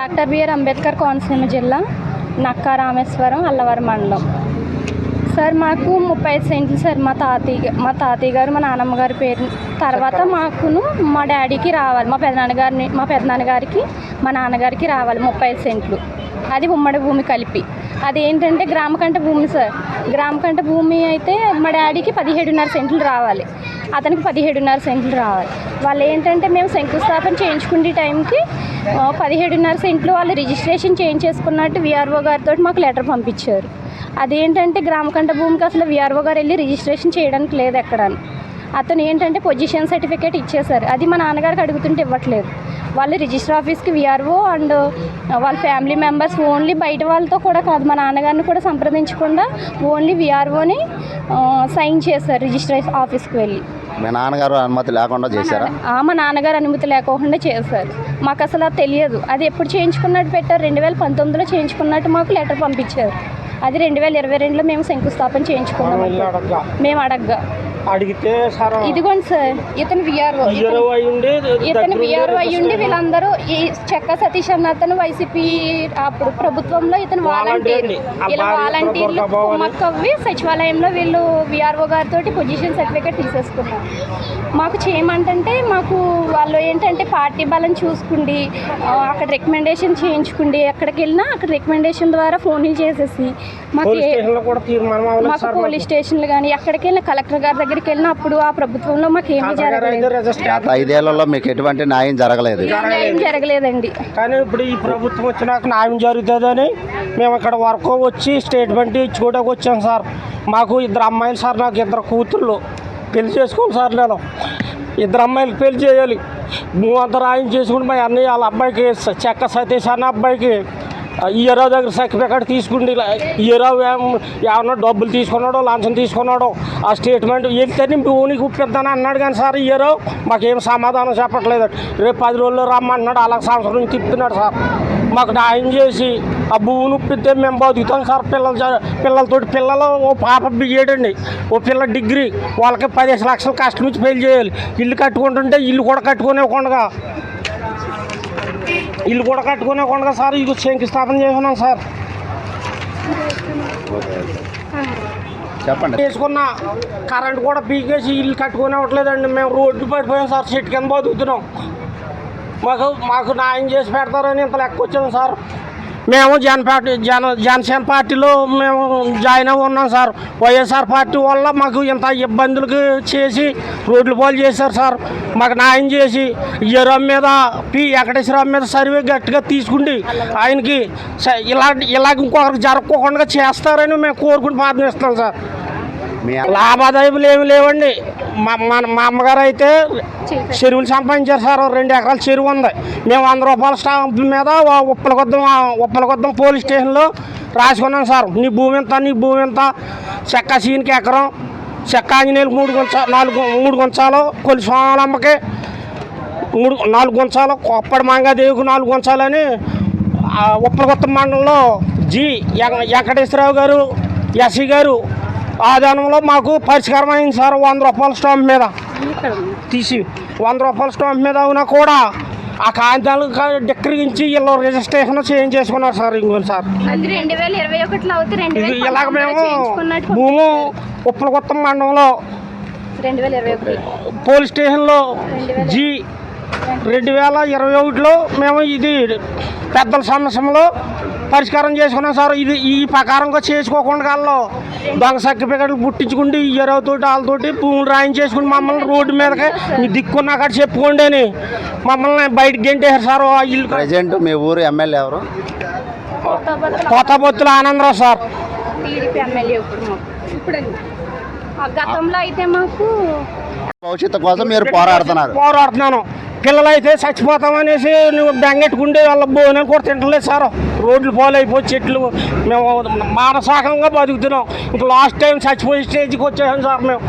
Doctor BR Ambedkar Konaseema జిల్లా నక్కా రామేశ్వరం అల్లవరం మండలం. Sir మాకు 35 సెంట్లు సార్. మా తాతయ్య గారు మా నాన్నమ్మ గారి పేరు తర్వాత మాకును మా డాడీకి రావాలి, మా పెదనాన్నగారికి మా నాన్నగారికి రావాలి 35 సెంట్లు. అది ఉమ్మడి భూమి కలిపి. అదేంటంటే గ్రామకంట భూమి సార్. గ్రామకంట భూమి అయితే మా డాడీకి 17.5 సెంట్లు రావాలి, అతనికి 17.5 సెంట్లు రావాలి. వాళ్ళు ఏంటంటే మేము శంకుస్థాపన చేయించుకునే టైంకి 17.5 సెంట్లు వాళ్ళు రిజిస్ట్రేషన్ చేయించేసుకున్నట్టు విఆర్ఓ గారితో మాకు లెటర్ పంపించారు. అదేంటంటే గ్రామకంట భూమికి అసలు విఆర్ఓ గారు వెళ్ళి రిజిస్ట్రేషన్ చేయడానికి లేదు ఎక్కడ. అతను ఏంటంటే పొజిషన్ సర్టిఫికేట్ ఇచ్చేశారు, అది మా నాన్నగారికి అడుగుతుంటే ఇవ్వట్లేదు. వాళ్ళు రిజిస్టర్ ఆఫీస్కి విఆర్ఓ అండ్ వాళ్ళ ఫ్యామిలీ మెంబర్స్ ఓన్లీ బయట వాళ్ళతో కూడా కాదు, మా నాన్నగారిని కూడా సంప్రదించకుండా ఓన్లీ విఆర్ఓని సైన్ చేశారు రిజిస్టర్ ఆఫీస్కి వెళ్ళి. మీ నాన్నగారు అనుమతి లేకుండా చేశారా? మా నాన్నగారు అనుమతి లేకుండా చేశారు. మాకు అసలు అది తెలియదు. అది ఎప్పుడు చేయించుకున్నట్టు పెట్టారు, 2019లో చేయించుకున్నట్టు మాకు లెటర్ పంపించారు. అది 2022లో మేము శంకుస్థాపన చేయించుకున్నాం. మేము అడిగితే సార్ ఇదిగోండి సార్, ఇతను విఆర్ఓ అయ్యుండి వీళ్ళందరూ ఈ చెక్క సతీష్ అన్న అతను వైసీపీ అప్పుడు ప్రభుత్వంలో ఇతను వాలంటీర్లు కుమ్మక్కవ్వి సచివాలయంలో వీళ్ళు విఆర్ఓ గారితో పొజిషన్ సర్టిఫికేట్ తీసేసుకున్నారు. మాకు చేయమంటే మాకు వాళ్ళు ఏంటంటే పార్టీ బలం చూసుకుండి అక్కడ రికమెండేషన్ చేయించుకుండి, ఎక్కడికి వెళ్ళినా అక్కడ రికమెండేషన్ ద్వారా ఫోన్లు చేసేసి మాకు పోలీస్ స్టేషన్లు కానీ ఎక్కడికి వెళ్ళినా కలెక్టర్ గారి దగ్గరికి వెళ్ళినప్పుడు ఆ ప్రభుత్వంలో మాకు ఏమీ జరగలేదు. 5 ఏళ్లలో మీకు ఎటువంటి న్యాయం జరగలేదండి. కానీ ఇప్పుడు ఈ ప్రభుత్వం వచ్చినాక న్యాయం జరుగుతుందని మేము ఇక్కడ వరకు వచ్చి స్టేట్మెంట్ ఇచ్చుకోవడానికి వచ్చాం సార్. మాకు 2 అమ్మాయిలు సార్, నాకు 2 కూతుర్లు. పెళ్లి చేసుకోవాలి సార్, నేను 2 అమ్మాయిలకు పెళ్లి చేయాలి. మూవంతా రాయం చేసుకుని మా అన్నయ్య వాళ్ళ అబ్బాయికి చెక్క సతీష్ అన్న అబ్బాయికి ఈయరావు దగ్గర సర్టిఫికేట్ తీసుకుండి, ఈయరావు ఏమన్నా డబ్బులు తీసుకున్నాడో లంచం తీసుకున్నాడో ఆ స్టేట్మెంట్ వెళ్తేనే భూమికి ఉప్పిద్దాని అన్నాడు. కానీ సార్ ఈయరావు మాకేం సమాధానం చెప్పట్లేదు. రేపు 10 రోజుల్లో రమ్మంటున్నాడు, అలా సంవత్సరం నుంచి తిప్పుతున్నాడు సార్. మాకు న్యాయం చేసి ఆ భూమిని ఉప్పిద్దే మేము బతుకుతాం సార్. పిల్లలు ఓ పాప బియ్యడండి, ఓ పిల్ల డిగ్రీ, వాళ్ళకి 15 లక్షలు కష్టం నుంచి పెళ్లి చేయాలి. ఇల్లు కట్టుకుంటుంటే ఇల్లు కూడా కట్టుకునేకుండా సార్ ఇది శంకుస్థాపన చేసుకున్నాం సార్. చెప్పండి. చేసుకున్న కరెంట్ కూడా పీకేసి ఇల్లు కట్టుకునేవట్లేదండి. మేము రోడ్డు పడిపోయాం సార్, చెట్టు కింద బతుకుతున్నాం. మాకు న్యాయం చేసి పెడతారని ఇంత లెక్క వచ్చాము సార్. మేము జనసేన పార్టీలో మేము జాయిన్ అయి ఉన్నాం సార్. వైఎస్ఆర్ పార్టీ వల్ల మాకు ఇంత ఇబ్బందులకు చేసి రోడ్లు పాలు చేశారు సార్. మాకు న్యాయం చేసి ఈరావు మీద వెంకటేశ్వరరావు మీద సర్వే గట్టిగా తీసుకుండి ఆయనకి ఇలాగ ఇంకొకరికి జరగకుండా చేస్తారని మేము కోరుకుని ప్రార్థిస్తున్నాం సార్. లాభాదాయములు ఏమి లేవండి. మా అమ్మగారు అయితే చెరువులు సంపాదించారు సార్. 2 ఎకరాల చెరువు ఉంది. మేము 100 రూపాయల స్టాంప్ మీద ఉప్పలకొద్దం పోలీస్ స్టేషన్లో రాసుకున్నాం సార్. నీ భూమి ఎంత చెక్క సీనికి ఎకరం, చెక్క ఆంజనేయులకు 3 గుంచాలు, కొలి సోమాలమ్మకి 4 గుంచాలు, కొప్పడి మంగాదేవికి 4 గుంచాలని ఉప్పలకొద్దం మండలంలో వెంకటేశ్వరరావు గారు ఎస్సీ గారు ఆదానంలో మాకు పరిష్కారం అయింది సార్. 100 రూపాయల స్టాంప్ మీద తీసి 100 రూపాయల స్టాంప్ మీద అవునా కూడా ఆ కాగితాలు డిక్కిరించి వీళ్ళు రిజిస్ట్రేషన్ చేసుకున్నారు సార్. ఇంకోటి సార్ ఇలాగ మేము భూము ఉప్పలకొత్తం మండలంలో పోలీస్ స్టేషన్లో 2021లో మేము ఇది పెద్దల సమస్యలో పరిష్కారం చేసుకున్నాం సార్. ఈ ప్రకారంగా చేసుకోకుండా దొంగ సర్టిఫికెట్లు పుట్టించుకుంటే ఈయరవుతోటి వాళ్ళతోటి భూములు రాయించేసుకుని మమ్మల్ని రోడ్డు మీదకి మీ దిక్కున్న అక్కడ చెప్పుకోండి అని మమ్మల్ని బయటకు గెంటేశారు సార్. ఇల్లు ప్రెజెంట్ మీ ఊరు ఎమ్మెల్యే ఎవరు? కొత్తబొత్తుల ఆనందరావు సార్. గతంలో అయితే మాకు భవిష్యత్తు కోసం మీరు పోరాడుతున్నాను. పిల్లలైతే చచ్చిపోతామనేసి నువ్వు బెంగెట్టుకుంటే వాళ్ళ భోజనం కూడా తింటలేదు సార్. రోడ్లు పోలైపోయి చెట్లు మేము మానసాకంగా బతుకుతున్నాం. ఇంకా లాస్ట్ టైం చచ్చిపోయే స్టేజ్కి వచ్చేసాం సార్ మేము.